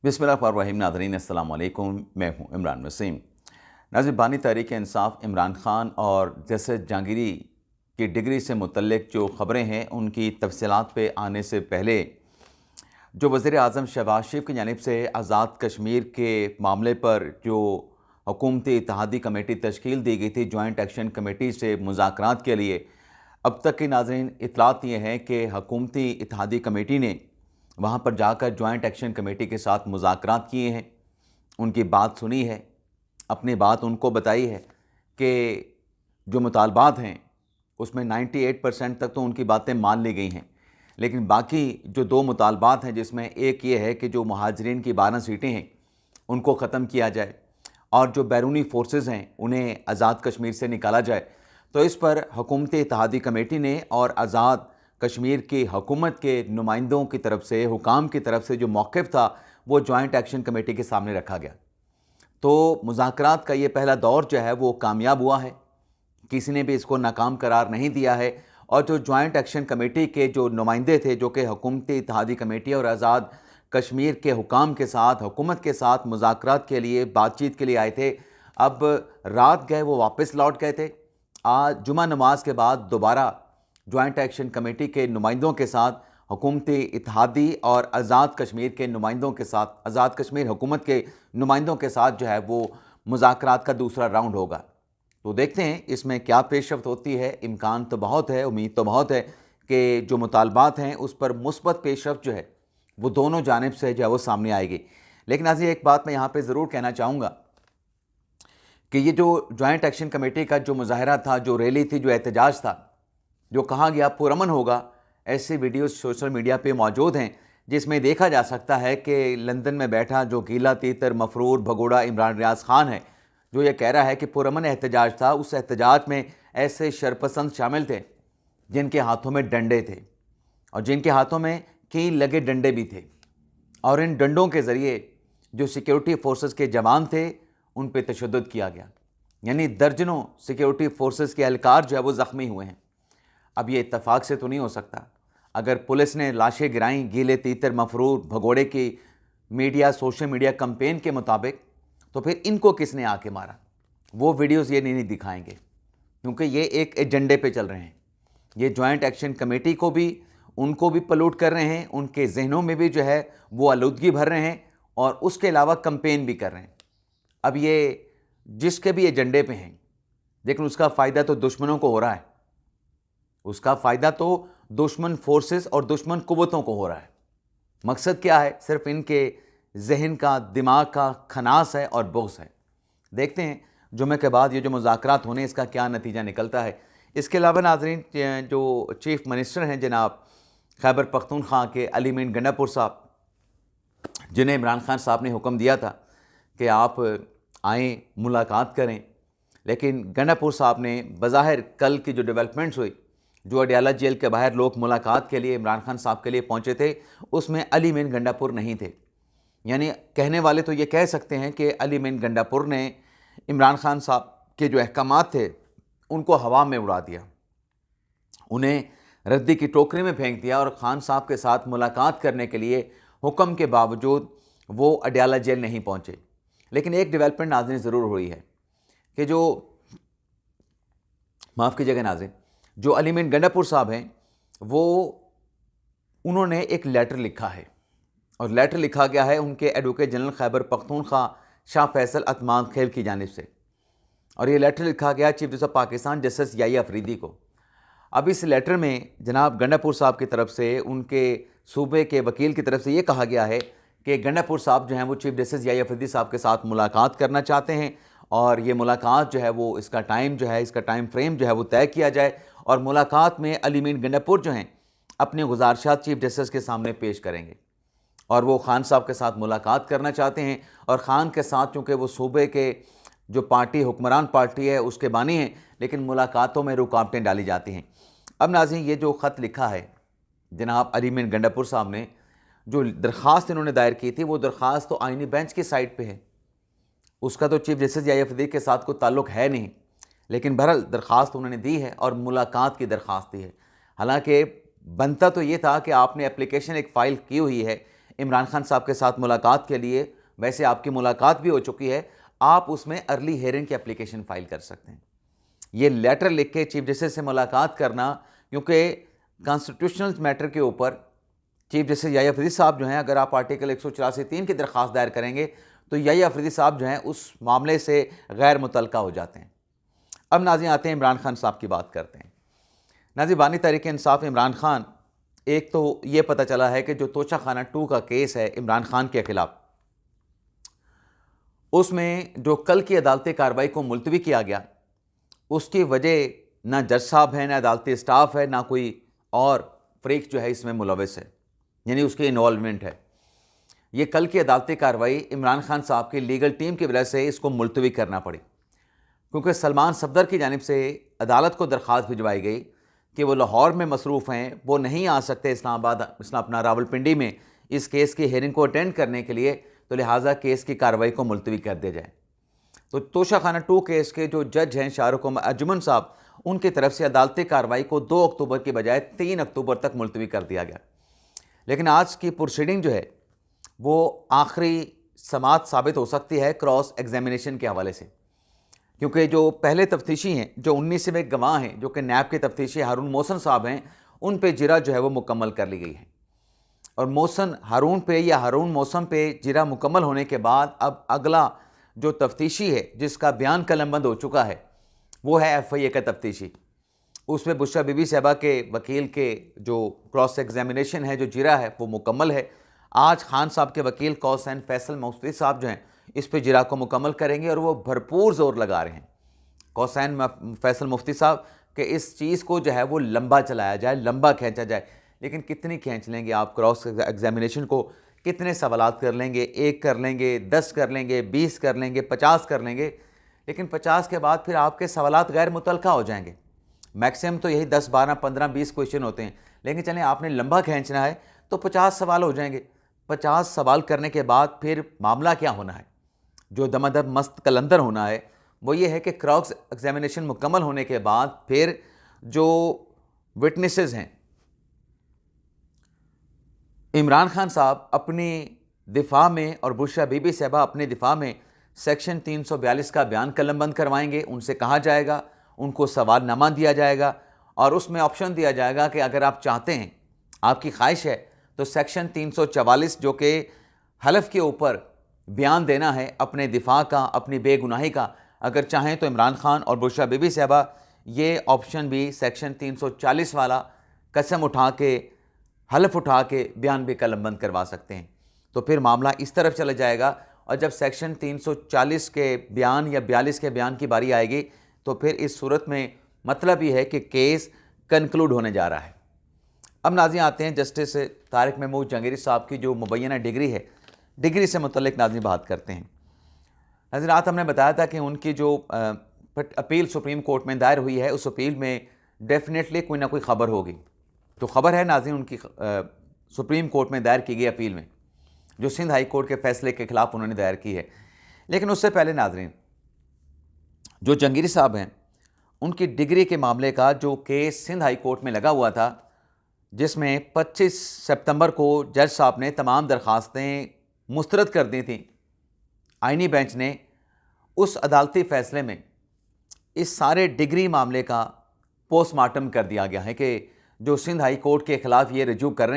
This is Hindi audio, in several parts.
बिस्मिल्लाहिर्रहमानिर्रहीम। नाज़रीन अस्सलाम वालेकुम, मैं हूँ इमरान वसीम। नाज़रीन, बानी तहरीक इंसाफ़ इमरान ख़ान और जस्टिस जहांगीरी की डिग्री से मुतल्लिक जो ख़बरें हैं उनकी तफसीलात पे आने से पहले जो वज़ीर आज़म शहबाज शरीफ की जानिब से आज़ाद कश्मीर के मामले पर जो हुकूमती इत्तेहादी कमेटी तश्कील दी गई थी जॉइंट एक्शन कमेटी से मुज़ाकरात के लिए, अब तक की नाज़रीन इतलात ये हैं कि हुकूमती इत्तेहादी कमेटी ने वहाँ पर जाकर जॉइंट एक्शन कमेटी के साथ मुज़ाकरात किए हैं, उनकी बात सुनी है, अपनी बात उनको बताई है कि जो मुतालबात हैं उसमें 98% तक तो उनकी बातें मान ली गई हैं। लेकिन बाकी जो 2 मुतालबात हैं, जिसमें एक ये है कि जो महाजरीन की 12 सीटें हैं उनको ख़त्म किया जाए और जो बैरूनी फोर्सेस हैं उन्हें आज़ाद कश्मीर से निकाला जाए। तो इस पर हुकूमती इत्तेहादी कमेटी ने और आज़ाद कश्मीर की हुकूमत के नुमाइंदों की तरफ से, हुकाम की तरफ से जो मौक़िफ़ था वो जॉइंट एक्शन कमेटी के सामने रखा गया। तो मुज़ाकरात का ये पहला दौर जो है वो कामयाब हुआ है, किसी ने भी इसको नाकाम करार नहीं दिया है। और जो जॉइंट एक्शन कमेटी के जो नुमाइंदे थे, जो कि हुकूमती इत्तेहादी कमेटी और आज़ाद कश्मीर के हुकाम के साथ, हुकूमत के साथ मुज़ाकरात के लिए, बातचीत के लिए आए थे, अब रात गए वो वापस लौट गए थे। आज जुमा नमाज के बाद दोबारा जॉइंट एक्शन कमेटी के नुमाइंदों के साथ हुकूमती इत्तेहादी और आज़ाद कश्मीर के नुमाइंदों के साथ, आज़ाद कश्मीर हुकूमत के नुमाइंदों के साथ जो है वो मुज़ाकरात का दूसरा राउंड होगा। तो देखते हैं इसमें क्या पेशरफ्त होती है। इम्कान तो बहुत है, उम्मीद तो बहुत है कि जो मुतालबात हैं उस पर मुस्बत पेशरफ्त जो है वो दोनों जानिब से जो है वो सामने आएगी। लेकिन आज एक बात मैं यहाँ पर ज़रूर कहना चाहूँगा कि ये जो जॉइंट एक्शन कमेटी का जो मुज़ाहरा था, जो रैली थी, जो एहतजाज था, जो कहा गया पुरअमन होगा, ऐसी वीडियोस सोशल मीडिया पे मौजूद हैं जिसमें देखा जा सकता है कि लंदन में बैठा जो गीला तीतर मफरूर भगोड़ा इमरान रियाज खान है, जो ये कह रहा है कि पुरअमन एहतजाज था। उस एहतजाज में ऐसे शरपसंद शामिल थे जिनके हाथों में डंडे थे और जिनके हाथों में कील लगे डंडे भी थे, और इन डंडों के ज़रिए जो सिक्योरिटी फोर्सेस के जवान थे उन पर तशद्दुद किया गया। यानी दर्जनों सिक्योरिटी फोर्सेस के एहलकार जो है वो ज़ख्मी हुए हैं। अब ये इत्तफाक से तो नहीं हो सकता। अगर पुलिस ने लाशें गिराईं गीले तीतर मफरूर भगोड़े की मीडिया, सोशल मीडिया कैंपेन के मुताबिक, तो फिर इनको किसने आके मारा? वो वीडियोस ये नहीं दिखाएंगे, क्योंकि ये एक एजेंडे पे चल रहे हैं। ये जॉइंट एक्शन कमेटी को भी, उनको भी पलूट कर रहे हैं, उनके जहनों में भी जो है वो आलूदगी भर रहे हैं और उसके अलावा कैंपेन भी कर रहे हैं। अब ये जिसके भी एजेंडे पे हैं, लेकिन उसका फ़ायदा तो दुश्मनों को हो रहा है, उसका फ़ायदा तो दुश्मन फोर्सेस और दुश्मन कुव्वतों को हो रहा है। मकसद क्या है? सिर्फ इनके जहन का, दिमाग का खनास है और बुग़्ज़ है। देखते हैं जुमे के बाद ये जो मुज़ाकरात होने, इसका क्या नतीजा निकलता है। इसके अलावा नाज़रीन, जो चीफ़ मिनिस्टर हैं जनाब खैबर पख्तूनख्वा के अली मीन गंडापुर साहब, जिन्हें इमरान खान साहब ने हुक्म दिया था कि आप आएँ, मुलाकात करें, लेकिन गंडापुर साहब ने बज़ाहिर कल की जो डेवलपमेंट्स हुई, जो अडयाला जेल के बाहर लोग मुलाकात के लिए इमरान खान साहब के लिए पहुंचे थे, उसमें अली मीन गंडापुर नहीं थे। यानी कहने वाले तो ये कह सकते हैं कि अली मीन गंडापुर ने इमरान खान साहब के जो अहकामात थे उनको हवा में उड़ा दिया, उन्हें रद्दी की टोकरी में फेंक दिया और खान साहब के साथ मुलाकात करने के लिए हुक्म के बावजूद वो अडयाला जेल नहीं पहुँचे। लेकिन एक डेवलपमेंट नाज़रीन ज़रूर हुई है कि जो, माफ़ कीजिएगा नाज़रीन, जो अली मीन गंडापुर साहब हैं, वो उन्होंने एक लेटर लिखा है और लेटर लिखा गया है उनके एडवोकेट जनरल खैबर पख्तूनख्वा शाह फैसल अतमान खेल की जानिब से, और ये लेटर लिखा गया chief justice of Pakistan justice Yahya Afridi को। अब इस लेटर में जनाब गंडापुर साहब की तरफ से, उनके सूबे के वकील की तरफ से ये कहा गया है कि गंडापुर साहब जो हैं वो चीफ जस्टिस याहिया अफरीदी साहब के साथ मुलाकात करना चाहते हैं, और ये मुलाकात जो है वो, इसका टाइम जो है, इसका टाइम फ्रेम जो है वो तय किया जाए, और मुलाकात में अली मीन गंडापुर जो हैं अपने गुजारिशात चीफ जस्टिस के सामने पेश करेंगे। और वो खान साहब के साथ मुलाकात करना चाहते हैं, और ख़ान के साथ चूँकि वो सूबे के जो पार्टी, हुक्मरान पार्टी है, उसके बानी हैं, लेकिन मुलाकातों में रुकावटें डाली जाती हैं। अब नाज़रीन, ये जो ख़त लिखा है जनाब अली मीन गंडापुर साहब ने, जो दरख्वास्त इन्होंने दायर की थी, वो दरख्वास्त तो आइनी बेंच की साइड पर है, उसका तो चीफ जस्टिस याहिया अफरीदी के साथ कोई ताल्लुक़ है नहीं, लेकिन बहरहाल दरख्वास्त उन्होंने दी है और मुलाकात की दरख्वास्त दी है। हालांकि बनता तो ये था कि आपने एप्लीकेशन एक फ़ाइल की हुई है, इमरान खान साहब के साथ मुलाकात के लिए, वैसे आपकी मुलाकात भी हो चुकी है, आप उसमें अर्ली हेयरिंग की एप्लीकेशन फ़ाइल कर सकते हैं। ये लेटर लिख के चीफ जस्टिस से मुलाकात करना, क्योंकि कॉन्स्टिट्यूशनल मैटर के ऊपर चीफ जस्टिस याहिया अफरीदी साहब जो हैं, अगर आप आर्टिकल 184(3) की दरख्वास्त दायर करेंगे तो याहिया अफरीदी साहब जो हैं उस मामले से गैर मुतल्लका हो जाते हैं। अब नाज़रीन आते हैं इमरान खान साहब की बात करते हैं। नाज़रीन बानी तहरीक इंसाफ इमरान खान, एक तो ये पता चला है कि जो तोशाखाना 2 का केस है इमरान खान के ख़िलाफ़, उसमें जो कल की अदालती कार्रवाई को मुलतवी किया गया, उसकी वजह ना जज साहब हैं, ना अदालती स्टाफ है, ना कोई और फ़रीक जो है इसमें मुलविस है, यानी उसकी इन्वॉल्वमेंट है। ये कल की अदालती कार्रवाई इमरान खान साहब की लीगल टीम की वजह से इसको मुलतवी करना पड़ी, क्योंकि सलमान सफदर की जानिब से अदालत को दरख्वास्त भिजवाई गई कि वो लाहौर में मसरूफ़ हैं, वो नहीं आ सकते इस्लामाबाद, अपना रावलपिंडी में इस केस की हेयरिंग को अटेंड करने के लिए, तो लिहाजा केस की कार्रवाई को मुलतवी कर दिया जाए। तो तोशाखाना 2 केस के जो जज हैं शाहरुख अर्जुमन साहब, उनकी तरफ से अदालती कार्रवाई को 2 अक्टूबर की बजाय 3 अक्टूबर तक मुलतवी कर दिया गया। लेकिन आज की प्रोसीडिंग जो है वो आखिरी समाअत साबित हो सकती है क्रॉस एग्जामिनेशन के हवाले से, क्योंकि जो पहले तफ्तीशी हैं, जो 19वें गवाह हैं, जो कि नैब के तफ्तीशी हारून मोहसन साहब हैं, उन पे जिरा जो है वो मुकम्मल कर ली गई है। और मोहसन हारून पे या हारून मौसम पे जिरा मुकम्मल होने के बाद अब अगला जो तफ्तीशी है जिसका बयान कलमबंद हो चुका है वो है FIA का तफ्तीशी। उसमें बुशरा बीबी साहबा के वकील के जो क्रॉस एग्जामिनेशन है, जो जिरा है, वो मुकम्मल है। आज खान साहब के वकील कौसैन फैसल मुफ्ती साहब जो हैं इस पे जिरा को मुकम्मल करेंगे और वो भरपूर ज़ोर लगा रहे हैं कौसैन फैसल मुफ्ती साहब कि इस चीज़ को जो है वो लंबा चलाया जाए, लंबा खींचा जाए। लेकिन कितनी खींच लेंगे आप क्रॉस एग्जामिनेशन को? कितने सवालात कर लेंगे? 1 कर लेंगे, 10 कर लेंगे, 20 कर लेंगे, 50 कर लेंगे, लेकिन 50 के बाद फिर आपके सवालात गैर मुतल्लका हो जाएंगे। मैक्सिमम तो यही 10, 12, 15, 20 क्वेश्चन होते हैं, लेकिन चलें आपने लंबा खींचना है तो 50 सवाल हो जाएंगे। 50 सवाल करने के बाद फिर मामला क्या होना है? जो दमादम मस्त कलंदर होना है वो ये है कि क्रॉस एग्जामिनेशन मुकम्मल होने के बाद फिर जो विटनेसेस हैं, इमरान खान साहब अपनी दिफा में और बुशरा बीबी साहबा अपने दिफा में सेक्शन 342 का बयान कलमबंद करवाएंगे। उनसे कहा जाएगा, उनको सवालनामा दिया जाएगा और उसमें ऑप्शन दिया जाएगा कि अगर आप चाहते हैं, आपकी ख्वाहिश है, तो सेक्शन 344 जो कि हलफ के ऊपर बयान देना है अपने दिफा का, अपनी बेगुनाही का, अगर चाहें तो इमरान खान और बुशरा बीबी साहबा ये ऑप्शन भी सेक्शन 340 वाला कसम उठा के, हलफ उठा के बयान भी कलमबंद करवा सकते हैं। तो फिर मामला इस तरफ चला जाएगा और जब सेक्शन 340 के बयान या 42 के बयान की बारी आएगी तो फिर इस सूरत में मतलब ये है कि केस कंक्लूड होने जा रहा है। अब नाज़रीन आते हैं जस्टिस तारिक महमूद जहांगीरी साहब की जो मुबैना डिग्री है, डिग्री से मुतल्लिक नाज़रीन बात करते हैं। नाज़रीन रात हमने बताया था कि उनकी जो अपील सुप्रीम कोर्ट में दायर हुई है, उस अपील में डेफिनेटली कोई ना कोई ख़बर होगी। तो ख़बर है नाज़रीन उनकी सुप्रीम कोर्ट में दायर की गई अपील में, जो सिंध हाई कोर्ट के फैसले के ख़िलाफ़ उन्होंने दायर की है। लेकिन उससे पहले नाज़रीन, जो जहांगीरी साहब हैं, उनकी डिग्री के मामले का जो केस सिंध हाई कोर्ट में लगा हुआ था, जिसमें 25 सितंबर को जज साहब ने तमाम दरख्वास्तें मुस्तरद कर दी थी, आइनी बेंच ने उस अदालती फ़ैसले में इस सारे डिग्री मामले का पोस्टमार्टम कर दिया गया है कि जो सिंध हाई कोर्ट के ख़िलाफ़ ये रजू कर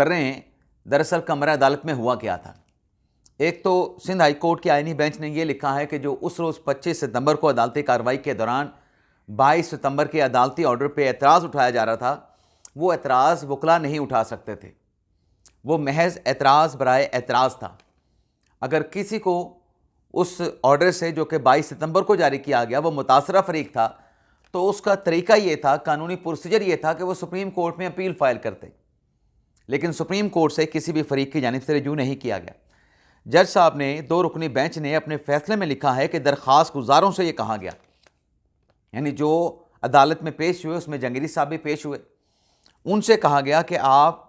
रहे हैं, दरअसल कमरा अदालत में हुआ क्या था। एक तो सिंध हाई कोर्ट की आइनी बेंच ने यह लिखा है कि जो उस रोज़ 25 सितंबर को अदालती कार्रवाई के दौरान 22 सितंबर के अदालती ऑर्डर पे एतराज़ उठाया जा रहा था, वो एतराज़ वकला नहीं उठा सकते थे, वो महज एतराज़ बराए एतराज़ था। अगर किसी को उस ऑर्डर से जो कि 22 सितंबर को जारी किया गया वो मुतासरा फरीक था, तो उसका तरीका ये था, कानूनी प्रोसीजर ये था कि वो सुप्रीम कोर्ट में अपील फाइल करते, लेकिन सुप्रीम कोर्ट से किसी भी फरीक की जानिब से रजू नहीं किया गया। जज साहब ने, 2 रुकनी बेंच ने अपने फैसले में लिखा है कि दरख्वास्त गुजारों से ये कहा गया, यानी जो अदालत में पेश हुए उसमें जहांगीरी साहब भी पेश हुए, उनसे कहा गया कि आप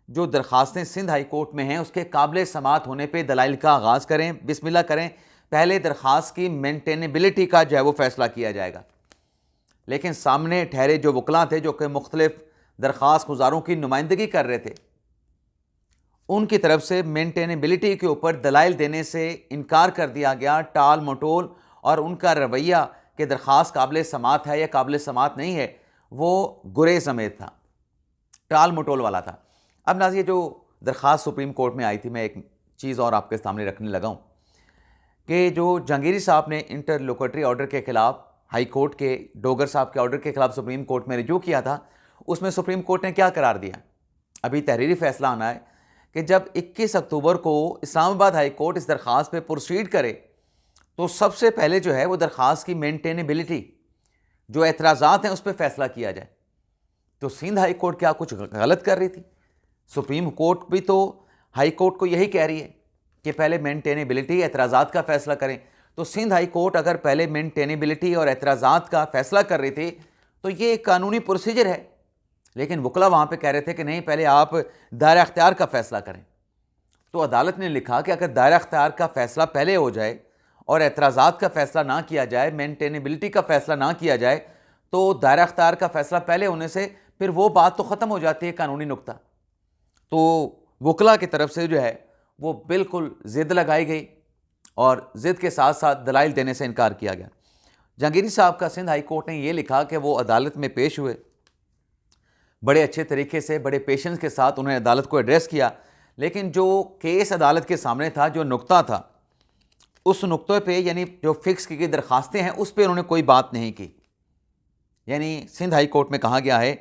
जो दरख्वास्तें सिंध हाई कोर्ट में हैं उसके काबिल समाअत होने पे दलाइल का आगाज़ करें, बिस्मिल्लाह करें, पहले दरख्वास्त की मेंटेनेबिलिटी का जो है वो फैसला किया जाएगा। लेकिन सामने ठहरे जो वकला थे, जो कि मुख्तलिफ दरख्वास्त गुजारों की नुमाइंदगी कर रहे थे, उनकी तरफ से मेंटेनेबिलिटी के ऊपर दलाइल देने से इनकार कर दिया गया, टाल मटोल, और उनका रवैया कि दरख्वास्त काबिल समात है या काबिल समात नहीं है, वो गुरेज समेत था, टाल मटोल वाला था। अब नाज़रीन, जो दरख्वास्त सुप्रीम कोर्ट में आई थी, मैं एक चीज़ और आपके सामने रखने लगा हूँ कि जो जहांगीरी साहब ने इंटरलोकेटरी ऑर्डर के ख़िलाफ़ हाई कोर्ट के डोगर साहब के ऑर्डर के ख़िलाफ़ सुप्रीम कोर्ट में रिजू किया था, उसमें सुप्रीम कोर्ट ने क्या करार दिया, अभी तहरीरी फैसला आना है कि जब 21 अक्टूबर को इस्लामाबाद हाई कोर्ट इस दरख्वास्त पे प्रोसीड करे तो सबसे पहले जो है वो दरख्वास्त की मेंटेनेबिलिटी, जो एतराज़ात हैं, उस पर फैसला किया जाए। तो सिंध हाई कोर्ट क्या कुछ गलत कर रही थी? सुप्रीम कोर्ट भी तो हाई कोर्ट को यही कह रही है कि पहले मेंटेनेबिलिटी, एतराज़ात का फैसला करें। तो सिंध हाई कोर्ट अगर पहले मेंटेनेबिलिटी और एतराज़ात का फैसला कर रही थी तो ये एक कानूनी प्रोसीजर है, लेकिन वकला वहाँ पे कह रहे थे कि नहीं, पहले आप दायरा अख्तियार का फैसला करें। तो अदालत ने लिखा कि अगर दायरा अख्तियार का फैसला पहले हो जाए और एतराज़ात का फैसला ना किया जाए, मेंटेनेबिलिटी का फैसला ना किया जाए, तो दायरा अख्तियार का फैसला पहले होने से फिर वो बात तो ख़त्म हो जाती है, कानूनी नुक्ता। तो वकला की तरफ से जो है वो बिल्कुल ज़िद लगाई गई और ज़िद के साथ साथ दलाइल देने से इनकार किया गया। जहांगीरी साहब का सिंध हाई कोर्ट ने ये लिखा कि वो अदालत में पेश हुए, बड़े अच्छे तरीके से, बड़े पेशेंस के साथ उन्होंने अदालत को एड्रेस किया, लेकिन जो केस अदालत के सामने था, जो नुक्ता था, उस नुक्ते पे, यानी जो फिक्स की गई दरखास्तें हैं, उस पर उन्होंने कोई बात नहीं की। यानी सिंध हाई कोर्ट में कहा गया है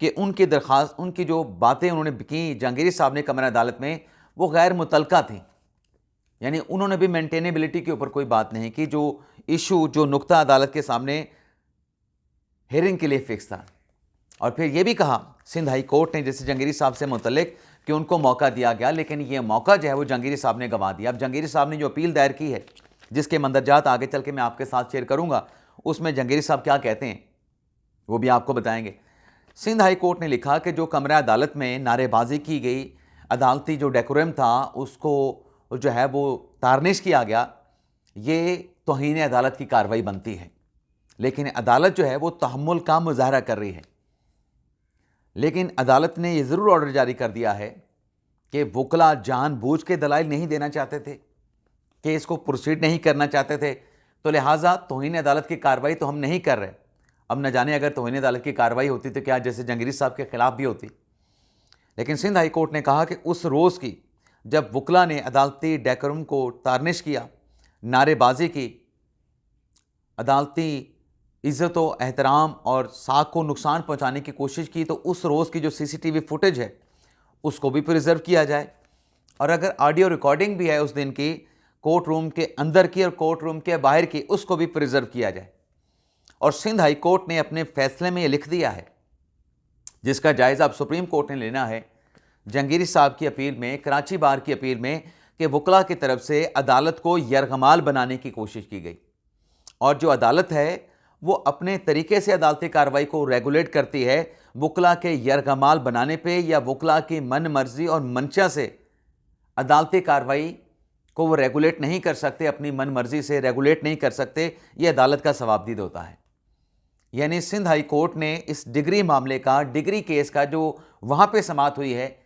कि उनकी दरख्वास्त, उनकी जो बातें उन्होंने की जहांगीरी साहब ने कमरा अदालत में, वो गैर मुतलका थी। यानी उन्होंने भी मेंटेनेबिलिटी के ऊपर कोई बात नहीं की, जो इशू, जो नुक्ता अदालत के सामने हेयरिंग के लिए फिक्स था। और फिर ये भी कहा सिंध हाई कोर्ट ने, जैसे जहांगीरी साहब से मुतल्लिक, कि उनको मौका दिया गया, लेकिन ये मौका जो है वो जहांगीरी साहब ने गंवा दिया। अब जहांगीरी साहब ने जो अपील दायर की है, जिसके मंदरजात आगे चल के मैं आपके साथ शेयर करूंगा, उसमें जहांगीरी साहब क्या कहते हैं वो भी आपको बताएंगे। सिंध हाई कोर्ट ने लिखा कि जो कमरा अदालत में नारेबाजी की गई, अदालती जो डेकोरम था उसको जो है वो तारनिश किया गया, ये तौहीन अदालत की कार्रवाई बनती है। लेकिन अदालत जो है वो तहम्मुल का मुजाहरा कर रही है। लेकिन अदालत ने ये ज़रूर ऑर्डर जारी कर दिया है कि वकला जानबूझ के दलाइल नहीं देना चाहते थे, केस को प्रोसीड नहीं करना चाहते थे, तो लिहाजा तौहीन अदालत की कार्रवाई तो हम नहीं कर रहे। अब न जाने अगर तौहीन अदालत की कार्रवाई होती तो क्या जैसे जहांगीरी साहब के खिलाफ भी होती। लेकिन सिंध हाई कोर्ट ने कहा कि उस रोज़ की जब वकला ने अदालती डेकोरम को तारनिश किया, नारेबाजी की, अदालती इज़्ज़त व एहतराम और साख को नुकसान पहुंचाने की कोशिश की, तो उस रोज़ की जो सीसीटीवी फुटेज है उसको भी प्रिजर्व किया जाए, और अगर ऑडियो रिकॉर्डिंग भी है उस दिन की, कोर्ट रूम के अंदर की और कोर्ट रूम के बाहर की, उसको भी प्रिजर्व किया जाए। और सिंध हाई कोर्ट ने अपने फैसले में ये लिख दिया है, जिसका जायज़ा अब सुप्रीम कोर्ट ने लेना है, जहांगीरी साहब की अपील में, कराची बार की अपील में, कि वकला की तरफ से अदालत को यरगमाल बनाने की कोशिश की गई, और जो अदालत है वो अपने तरीके से अदालती कार्रवाई को रेगुलेट करती है। वकला के यरगमाल बनाने पे या वकला की मन मर्जी और मंशा से अदालती कार्रवाई को वो रेगुलेट नहीं कर सकते, अपनी मन मर्जी से रेगुलेट नहीं कर सकते, ये अदालत का सवाबदीद होता है। यानी सिंध हाई कोर्ट ने इस डिग्री मामले का, डिग्री केस का जो वहाँ पे समाअत हुई है,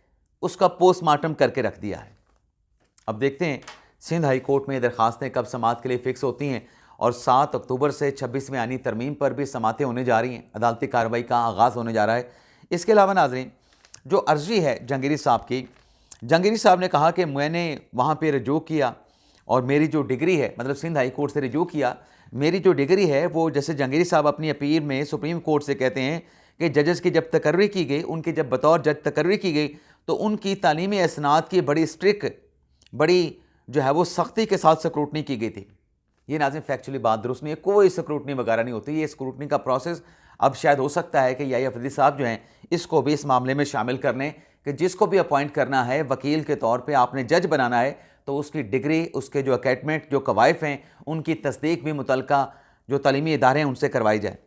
उसका पोस्टमार्टम करके रख दिया है। अब देखते हैं सिंध हाई कोर्ट में दरखास्तें कब समाअत के लिए फ़िक्स होती हैं, और 7 अक्टूबर से 26वें आनी तरमीम पर भी समातें होने जा रही हैं, अदालती कार्रवाई का आगाज़ होने जा रहा है। इसके अलावा नाज़रीन, जो अर्ज़ी है जहांगीरी साहब की, जहांगीरी साहब ने कहा कि मैंने वहाँ पे रजू किया और मेरी जो डिग्री है, मतलब सिंध हाई कोर्ट से रजू किया, मेरी जो डिग्री है वो, जैसे जहांगीरी साहब अपनी अपील में सुप्रीम कोर्ट से कहते हैं कि जजेस की जब तकर्री की गई, उनकी जब बतौर जज तकर्री की गई, तो उनकी तालीमी असनाद की बड़ी स्ट्रिक्ट, बड़ी जो है वो सख्ती के साथ स्क्रूटनी की गई थी। ये नाज़रीन फैक्चुअली बात दुरुस्त नहीं है, कोई स्क्रूटनी वगैरह नहीं होती। ये स्क्रूटनी का प्रोसेस अब शायद हो सकता है कि याहिया अफरीदी साहब जो हैं इसको भी इस मामले में शामिल कर लें कि जिसको भी अपॉइंट करना है वकील के तौर पे, आपने जज बनाना है, तो उसकी डिग्री, उसके जो अकेडमेंट, जो कवायफ हैं, उनकी तस्दीक भी मुतलका जो तालीमी इदारे हैं उनसे करवाई जाए।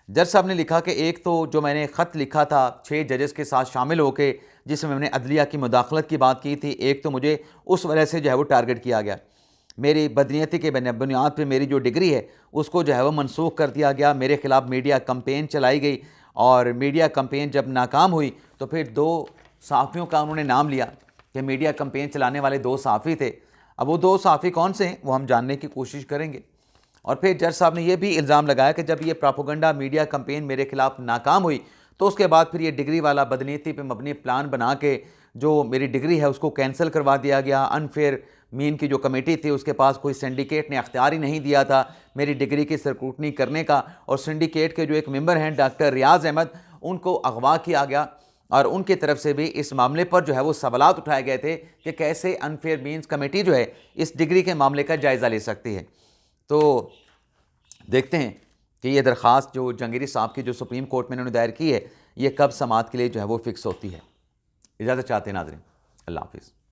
जज साहब ने लिखा कि एक तो जो मैंने ख़त लिखा था 6 जजेस के साथ शामिल होकर, जिसमें मैंने अदलिया की मुदाखलत की बात की थी, एक तो मुझे उस वजह से जो है वो टारगेट किया गया, मेरी बदनीयती के बुनियाद पे मेरी जो डिग्री है उसको जो है वो मनसूख कर दिया गया, मेरे ख़िलाफ़ मीडिया कंपेन चलाई गई, और मीडिया कंपेन जब नाकाम हुई तो फिर 2 सहाफ़ियों का उन्होंने नाम लिया कि मीडिया कैंपेन चलाने वाले 2 सहाफ़ी थे। अब वो 2 सहाफ़ी कौन से हैं वो हम जानने की कोशिश करेंगे। और फिर जज साहब ने यह भी इल्ज़ाम लगाया कि जब ये प्रोपेगेंडा मीडिया कैंपेन मेरे खिलाफ नाकाम हुई तो उसके बाद फिर ये डिग्री वाला बदनीयती पे मबनी प्लान बना के जो मेरी डिग्री है उसको कैंसिल करवा दिया गया। अनफेयर मीन की जो कमेटी थी उसके पास कोई सिंडिकेट ने अख्तियार ही नहीं दिया था मेरी डिग्री की स्क्रूटनी करने का, और सिंडिकेट के जो एक मेंबर हैं डॉक्टर रियाज अहमद, उनको अगवा किया गया और उनकी तरफ से भी इस मामले पर जो है वो सवालात उठाए गए थे कि कैसे अनफेयर मीन्स कमेटी जो है इस डिग्री के मामले का जायज़ा ले सकती है। तो देखते हैं कि ये दरख्वास्त जो जहांगीरी साहब की जो सुप्रीम कोर्ट में इन्होंने दायर की है ये कब समाअत के लिए जो है वो फिक्स होती है। इजाज़त चाहते हैं नाज़रीन, अल्लाह हाफ़िज़।